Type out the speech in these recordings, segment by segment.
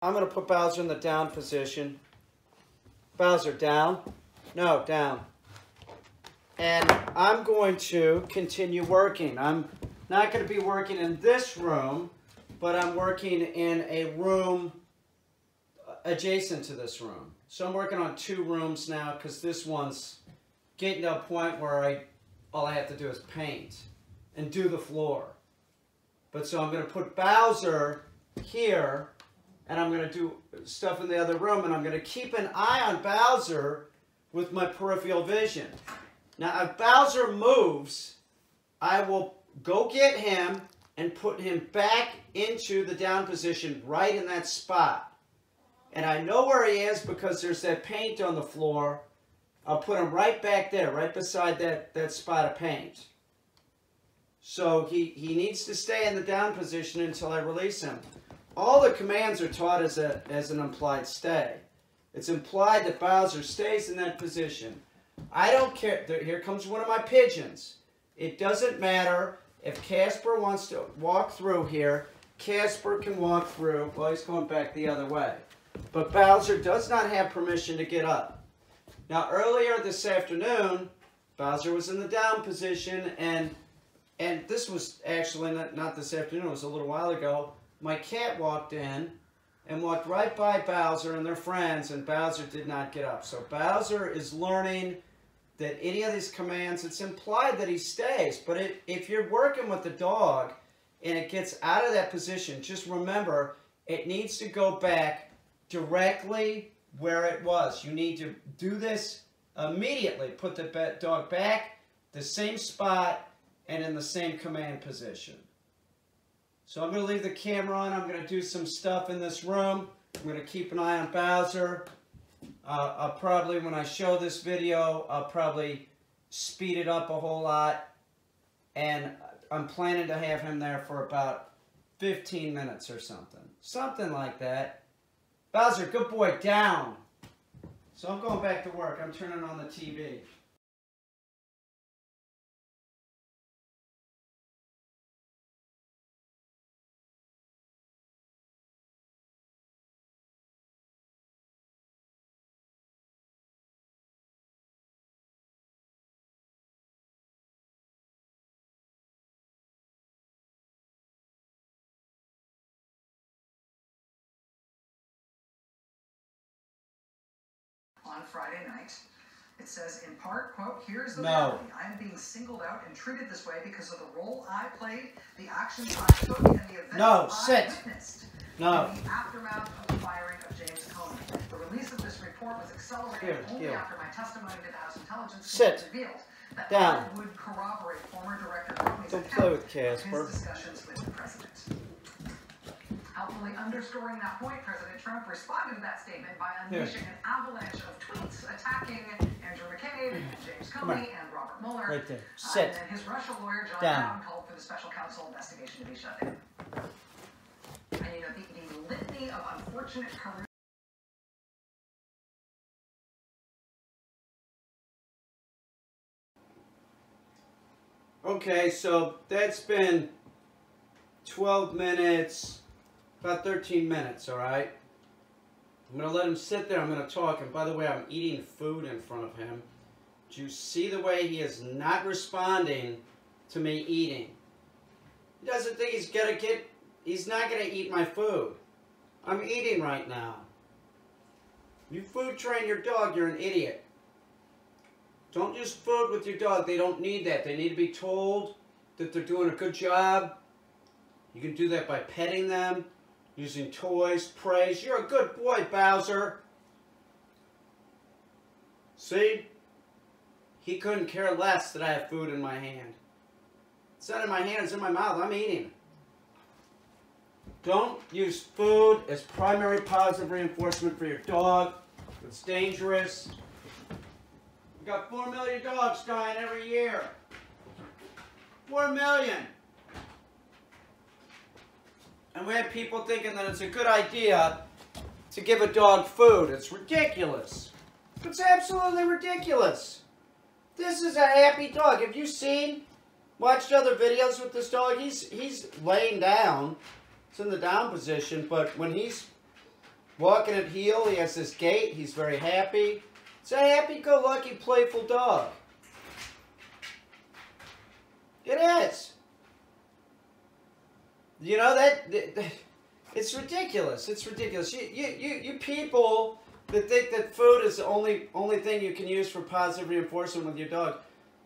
I'm going to put Bowser in the down position. Bowser, down. No, down. And I'm going to continue working. I'm not going to be working in this room, but I'm working in a room adjacent to this room. So I'm working on 2 rooms now because this one's getting to a point where all I have to do is paint and do the floor. But so I'm going to put Bowser here, and I'm going to do stuff in the other room, and I'm going to keep an eye on Bowser with my peripheral vision. Now, if Bowser moves, I will go get him and put him back into the down position right in that spot. And I know where he is because there's that paint on the floor. I'll put him right back there, right beside that spot of paint. So he needs to stay in the down position until I release him. All the commands are taught as an implied stay. It's implied that Bowser stays in that position. I don't care. Here comes one of my pigeons. It doesn't matter if Casper wants to walk through here. Casper can walk through. Well, he's going back the other way. But Bowser does not have permission to get up. Now, earlier this afternoon, Bowser was in the down position, and this was actually not this afternoon, it was a little while ago. My cat walked in and walked right by Bowser and their friends, and Bowser did not get up. So Bowser is learning that any of these commands, it's implied that he stays. But if you're working with the dog and it gets out of that position, just remember, it needs to go back directly where it was. You need to do this immediately. Put the dog back, the same spot, and in the same command position. So I'm going to leave the camera on. I'm going to do some stuff in this room. I'm going to keep an eye on Bowser. I'll probably, when I show this video, I'll probably speed it up a whole lot. And I'm planning to have him there for about 15 minutes or something. Something like that. Bowser, good boy, down. So I'm going back to work. I'm turning on the TV. On Friday night, it says in part, quote, "Here's the reality. I am being singled out and treated this way because of the role I played, the actions I took, and the events I witnessed in the aftermath of the firing of James Caine. The release of this report was accelerated only after my testimony to the House Intelligence Committee revealed that I would corroborate former Director Comey's account of his discussions with the President." Helpfully underscoring that point, President Trump responded to that statement by unleashing an avalanche of tweets attacking Andrew McCabe, James Comey, and Robert Mueller. Right there. Sit. And then his Russia lawyer, John Brown, called for the special counsel investigation to be shut down. And you know, the litany of unfortunate career. Okay, so that's been 12 minutes. About 13 minutes, all right? I'm going to let him sit there. I'm going to talk. And by the way, I'm eating food in front of him. Do you see the way he is not responding to me eating? He doesn't think he's not going to eat my food. I'm eating right now. You food train your dog, you're an idiot. Don't use food with your dog. They don't need that. They need to be told that they're doing a good job. You can do that by petting them. Using toys, praise. You're a good boy, Bowser. See? He couldn't care less that I have food in my hand. It's not in my hand, it's in my mouth. I'm eating. Don't use food as primary positive reinforcement for your dog. It's dangerous. We've got 4 million dogs dying every year. 4 million. And we have people thinking that it's a good idea to give a dog food. It's ridiculous. It's absolutely ridiculous. This is a happy dog. Have you watched other videos with this dog? He's laying down. It's in the down position, but when he's walking at heel. He has this gait. He's very happy. It's a happy-go-lucky, playful dog. It is. You know, that it's ridiculous. It's ridiculous. You people that think that food is the only thing you can use for positive reinforcement with your dog,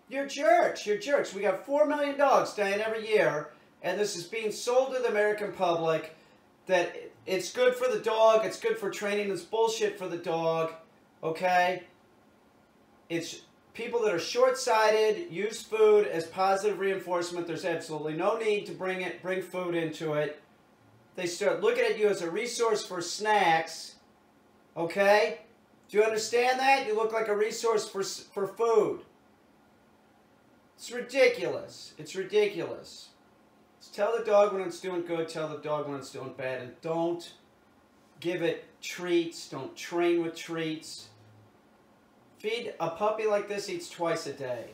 you're jerks. You're jerks. We got 4 million dogs dying every year, and this is being sold to the American public that it's good for the dog, it's good for training, it's bullshit for the dog, okay? It's people that are short-sighted, use food as positive reinforcement. There's absolutely no need to bring food into it. They start looking at you as a resource for snacks, okay? Do you understand that? You look like a resource for food. It's ridiculous. It's ridiculous. Just tell the dog when it's doing good, tell the dog when it's doing bad, and don't give it treats. Don't train with treats. Feed a puppy like this eats twice a day.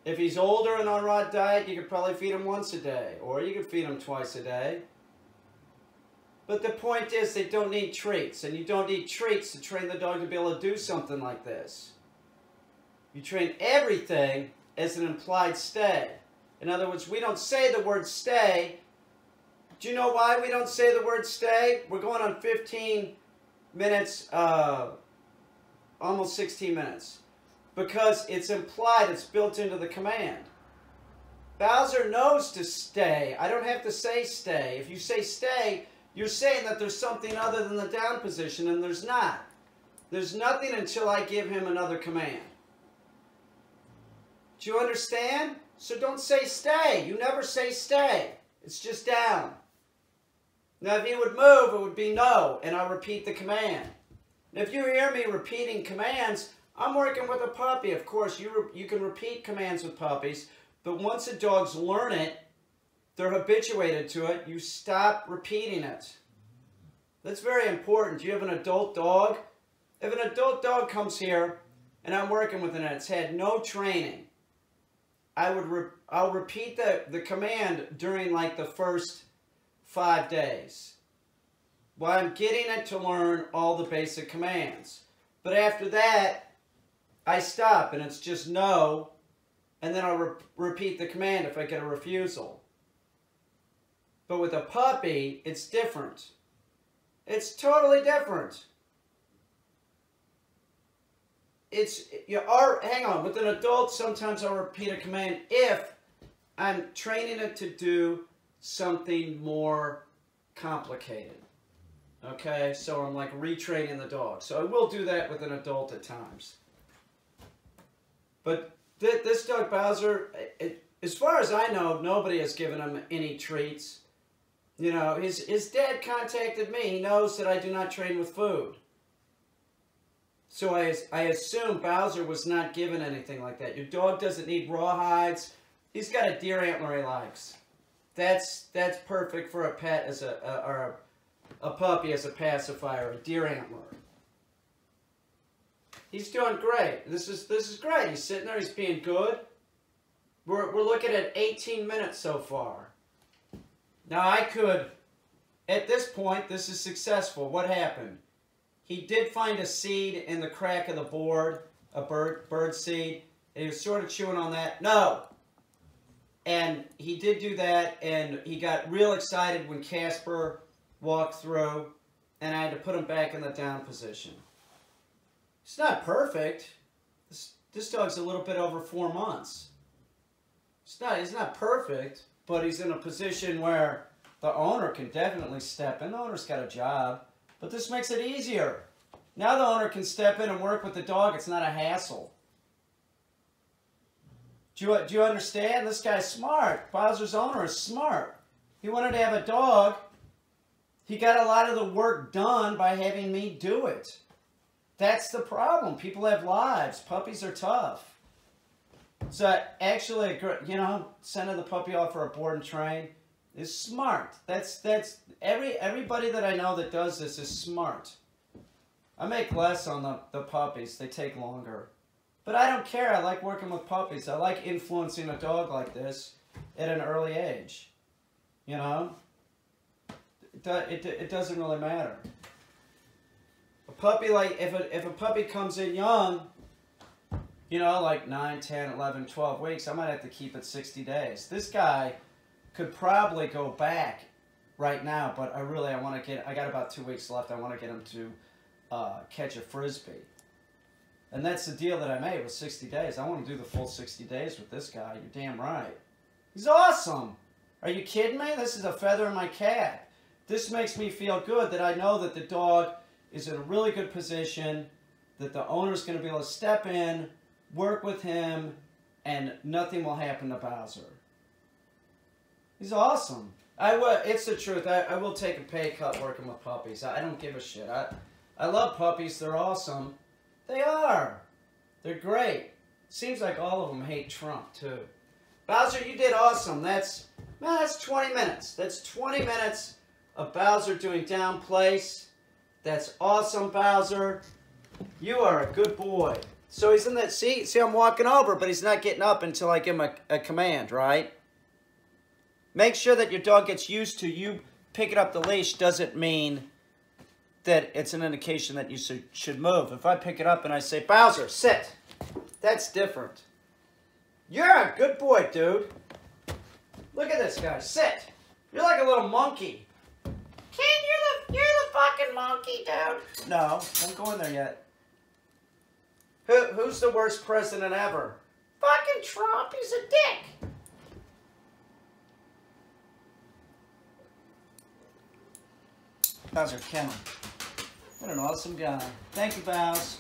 If he's older and on raw diet, you could probably feed him once a day, or you could feed him twice a day. But the point is, they don't need treats, and you don't need treats to train the dog to be able to do something like this. You train everything as an implied stay. In other words, we don't say the word stay. Do you know why we don't say the word stay? We're going on 15 minutes, almost 16 minutes. Because it's implied, it's built into the command. Bowser knows to stay. I don't have to say stay. If you say stay, you're saying that there's something other than the down position, and there's not. There's nothing until I give him another command. Do you understand? So don't say stay. You never say stay. It's just down. Now, if he would move, it would be no, and I'll repeat the command. And if you hear me repeating commands, I'm working with a puppy. Of course, you can repeat commands with puppies, but once the dogs learn it, they're habituated to it, you stop repeating it. That's very important. You have an adult dog. If an adult dog comes here, and I'm working with it, and it's had no training, I'll repeat the command during like the first 5 days. Well, I'm getting it to learn all the basic commands. But after that, I stop and it's just no, and then I'll repeat the command if I get a refusal. But with a puppy, it's different. It's totally different. Hang on, with an adult, sometimes I'll repeat a command if I'm training it to do something more complicated. Okay, so I'm like retraining the dog. So I will do that with an adult at times. But this dog, Bowser, as far as I know, nobody has given him any treats. You know, his dad contacted me. He knows that I do not train with food. So I assume Bowser was not given anything like that. Your dog doesn't need rawhides. He's got a deer antler he likes. That's perfect for a pet or a puppy as a pacifier, a deer antler. He's doing great. This is great. He's sitting there. He's being good. We're looking at 18 minutes so far. Now I could, at this point, this is successful. What happened? He did find a seed in the crack of the board, a bird seed, and he was sort of chewing on that. No! And he did do that, and he got real excited when Casper walked through, and I had to put him back in the down position. It's not perfect. This dog's a little bit over 4 months. He's not perfect, but he's in a position where the owner can definitely step in. The owner's got a job. But this makes it easier. Now the owner can step in and work with the dog. It's not a hassle. Do you understand? This guy's smart. Bowser's owner is smart. He wanted to have a dog. He got a lot of the work done by having me do it. That's the problem. People have lives. Puppies are tough. So actually, sending the puppy off for a board and train is smart. Everybody that I know that does this is smart. I make less on the puppies. They take longer. But I don't care. I like working with puppies. I like influencing a dog like this at an early age. You know? It doesn't really matter. puppy, like, if a puppy comes in young, you know, like 9, 10, 11, 12 weeks, I might have to keep it 60 days. This guy could probably go back right now, but I got about 2 weeks left. I want to get him to catch a Frisbee. And that's the deal that I made with 60 days. I want to do the full 60 days with this guy. You're damn right. He's awesome. Are you kidding me? This is a feather in my cap. This makes me feel good that I know that the dog is in a really good position, that the owner's going to be able to step in, work with him, and nothing will happen to Bowser. He's awesome. It's the truth. I will take a pay cut working with puppies. I don't give a shit. I love puppies. They're awesome. They are. They're great. Seems like all of them hate Trump, too. Bowser, you did awesome. That's 20 minutes. That's 20 minutes of Bowser doing down place. That's awesome, Bowser. You are a good boy. So he's in that seat. See, I'm walking over, but he's not getting up until I give him a command, right? Make sure that your dog gets used to you picking up the leash doesn't mean that it's an indication that you should move. If I pick it up and I say, Bowser, sit, that's different. You're a good boy, dude. Look at this guy. Sit. You're like a little monkey. Caine, you're the fucking monkey, dude. No, don't go in there yet. Who's the worst president ever? Fucking Trump. He's a dick. Bowser, come on. What an awesome guy. Thank you, Bows.